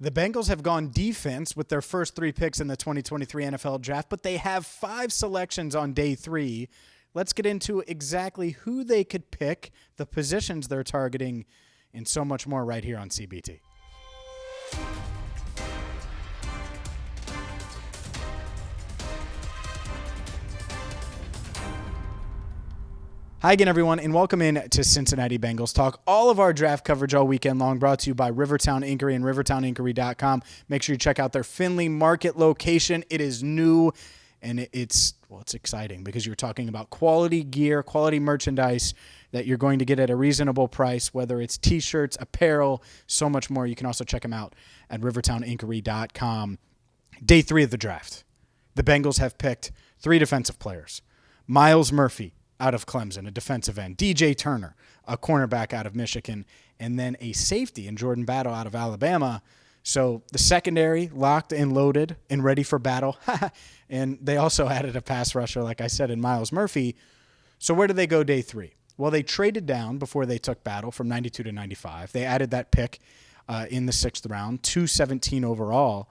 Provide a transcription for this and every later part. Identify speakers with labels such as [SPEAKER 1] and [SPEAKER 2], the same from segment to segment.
[SPEAKER 1] The Bengals have gone defense with their first 3 picks in the 2023 NFL Draft, but they have 5 selections on day 3. Let's get into exactly who they could pick, the positions they're targeting, and so much more right here on CBT. Hi again, everyone, and welcome in to Cincinnati Bengals Talk. All of our draft coverage all weekend long brought to you by Rivertown Inquiry and rivertowninquiry.com. Make sure you check out their Findlay Market location. It is new, and it's exciting because you're talking about quality gear, quality merchandise that you're going to get at a reasonable price, whether it's T-shirts, apparel, so much more. You can also check them out at rivertowninquiry.com. Day 3 of the draft. The Bengals have picked 3 defensive players. Myles Murphy, out of Clemson, a defensive end. DJ Turner, a cornerback out of Michigan, and then a safety in Jordan Battle out of Alabama. So the secondary locked and loaded and ready for battle. And they also added a pass rusher, like I said, in Myles Murphy. So where did they go day 3? Well, they traded down before they took Battle from 92 to 95. They added that pick in the 6th round, 217 overall.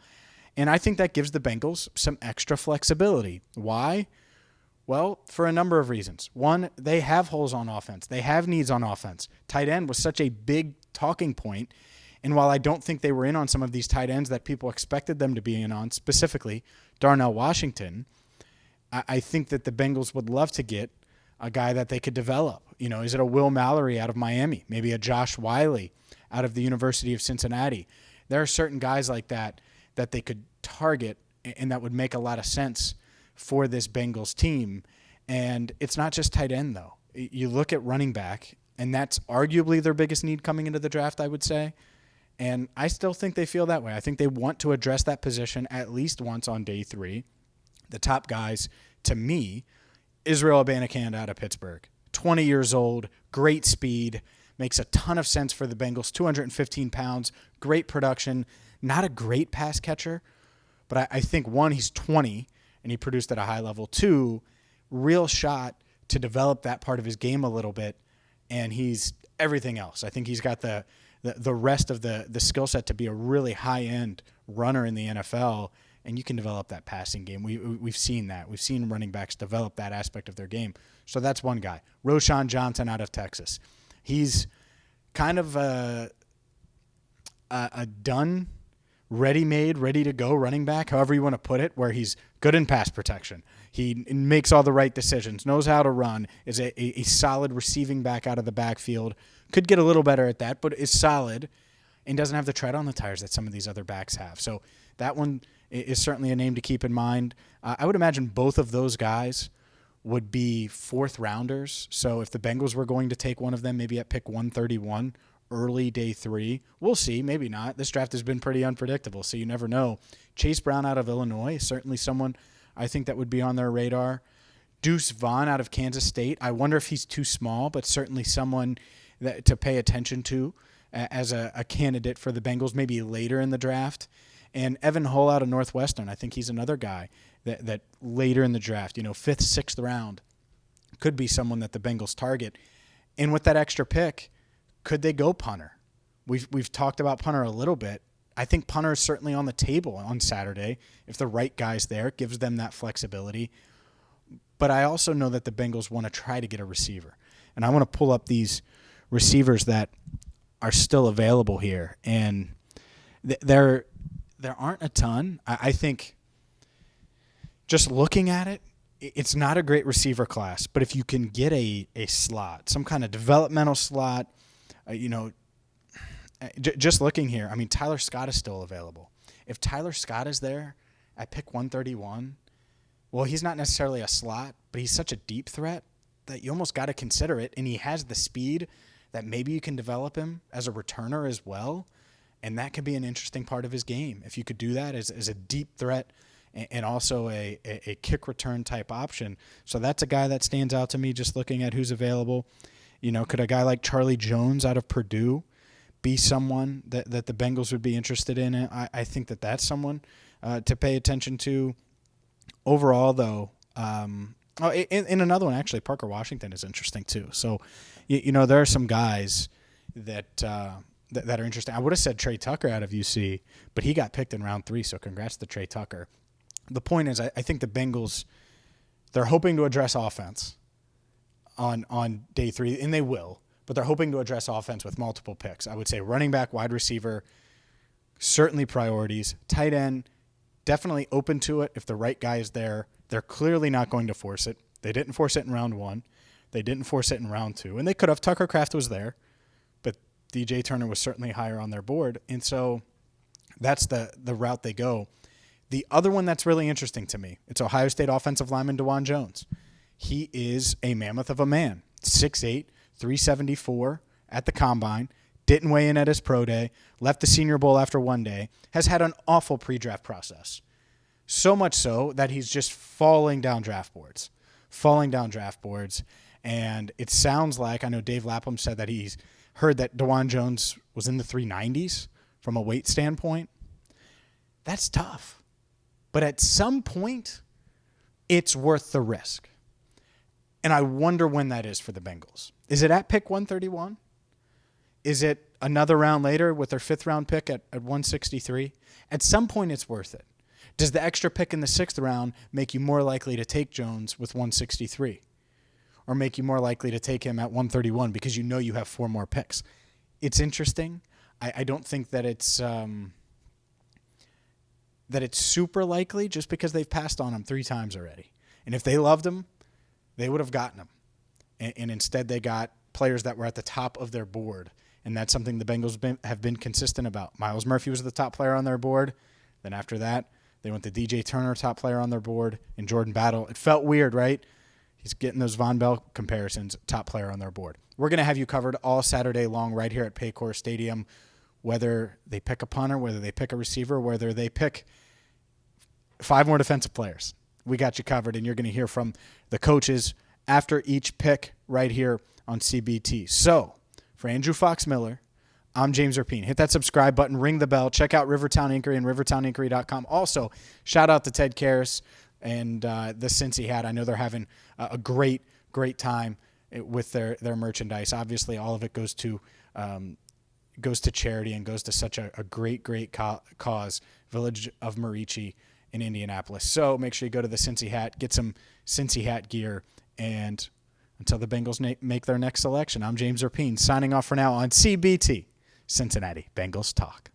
[SPEAKER 1] And I think that gives the Bengals some extra flexibility. Why? Well, for a number of reasons. One, they have holes on offense. They have needs on offense. Tight end was such a big talking point. And while I don't think they were in on some of these tight ends that people expected them to be in on, specifically Darnell Washington, I think that the Bengals would love to get a guy that they could develop. You know, is it a Will Mallory out of Miami? Maybe a Josh Wiley out of the University of Cincinnati? There are certain guys like that that they could target, and that would make a lot of sense for this Bengals team. And it's not just tight end, though. You look at running back, and that's arguably their biggest need coming into the draft, I would say. And I still think they feel that way. I think they want to address that position at least once on day 3. The top guys, to me, Israel Abanikanda out of Pittsburgh. 20 years old, great speed, makes a ton of sense for the Bengals, 215 pounds, great production, not a great pass catcher, but I think, one, he's 20, and he produced at a high level. 2, real shot to develop that part of his game a little bit, and he's everything else. I think he's got the rest of the skill set to be a really high-end runner in the NFL, and you can develop that passing game. We've seen that. We've seen running backs develop that aspect of their game. So that's one guy. Roschon Johnson out of Texas. He's kind of a done, ready-made, ready-to-go running back, however you want to put it, where he's good in pass protection. He makes all the right decisions, knows how to run, is a solid receiving back out of the backfield. Could get a little better at that, but is solid and doesn't have the tread on the tires that some of these other backs have. So that one is certainly a name to keep in mind. I would imagine both of those guys would be 4th rounders. So if the Bengals were going to take one of them, maybe at pick 131, early day 3. We'll see. Maybe not. This draft has been pretty unpredictable, so you never know. Chase Brown out of Illinois is certainly someone I think that would be on their radar. Deuce Vaughn out of Kansas State. I wonder if he's too small, but certainly someone that to pay attention to as a candidate for the Bengals maybe later in the draft. And Evan Hull out of Northwestern. I think he's another guy that later in the draft, 5th, 6th round, could be someone that the Bengals target. And with that extra pick, could they go punter? We've talked about punter a little bit. I think punter is certainly on the table on Saturday. If the right guy's there, it gives them that flexibility. But I also know that the Bengals want to try to get a receiver. And I want to pull up these receivers that are still available here. And there aren't a ton. I think just looking at it, it's not a great receiver class. But if you can get a slot, some kind of developmental slot, just looking here, I mean, Tyler Scott is still available. If Tyler Scott is there at pick 131, well, he's not necessarily a slot, but he's such a deep threat that you almost got to consider it. And he has the speed that maybe you can develop him as a returner as well. And that could be an interesting part of his game. If you could do that as a deep threat and also a kick return type option. So that's a guy that stands out to me just looking at who's available. Could a guy like Charlie Jones out of Purdue be someone that the Bengals would be interested in? I think that's someone to pay attention to. Overall, though, in another one, actually, Parker Washington is interesting too. So, there are some guys that that are interesting. I would have said Trey Tucker out of UC, but he got picked in round 3, so congrats to Trey Tucker. The point is, I think the Bengals, they're hoping to address offense on day 3, and they will, but they're hoping to address offense with multiple picks. I would say running back, wide receiver, certainly priorities. Tight end, definitely open to it if the right guy is there. They're clearly not going to force it. They didn't force it in round 1. They didn't force it in round 2, and they could have. Tucker Kraft was there, but DJ Turner was certainly higher on their board, and so that's the route they go. The other one that's really interesting to me, it's Ohio State offensive lineman DeJuan Jones. He is a mammoth of a man, 6'8", 374 at the combine, didn't weigh in at his pro day, left the Senior Bowl after one day, has had an awful pre-draft process. So much so that he's just falling down draft boards. And it sounds like, I know Dave Lapham said that he's heard that DeJuan Jones was in the 390s from a weight standpoint. That's tough. But at some point, it's worth the risk. And I wonder when that is for the Bengals. Is it at pick 131? Is it another round later with their 5th round pick at 163? At some point, it's worth it. Does the extra pick in the 6th round make you more likely to take Jones with 163? Or make you more likely to take him at 131 because you know you have 4 more picks? It's interesting. I don't think that it's super likely just because they've passed on him 3 times already. And if they loved him, they would have gotten him. And instead they got players that were at the top of their board. And that's something the Bengals have been consistent about. Myles Murphy was the top player on their board. Then after that, they went to DJ Turner, top player on their board, and Jordan Battle. It felt weird, right? He's getting those Von Bell comparisons, top player on their board. We're going to have you covered all Saturday long right here at Paycor Stadium, whether they pick a punter, whether they pick a receiver, whether they pick 5 more defensive players. We got you covered, and you're going to hear from the coaches after each pick right here on CBT. So, for Andrew Fox Miller, I'm James Rapien. Hit that subscribe button, ring the bell, check out Rivertown Inquiry and rivertowninquiry.com. Also, shout out to Ted Karras and the Cincy hat. I know they're having a great time with their merchandise. Obviously, all of it goes to charity and goes to such a great cause, Village of Marici in Indianapolis. So make sure you go to the Cincy hat, get some Cincy hat gear, and until the Bengals make their next selection, I'm James Rapien signing off for now on CBT, Cincinnati Bengals Talk.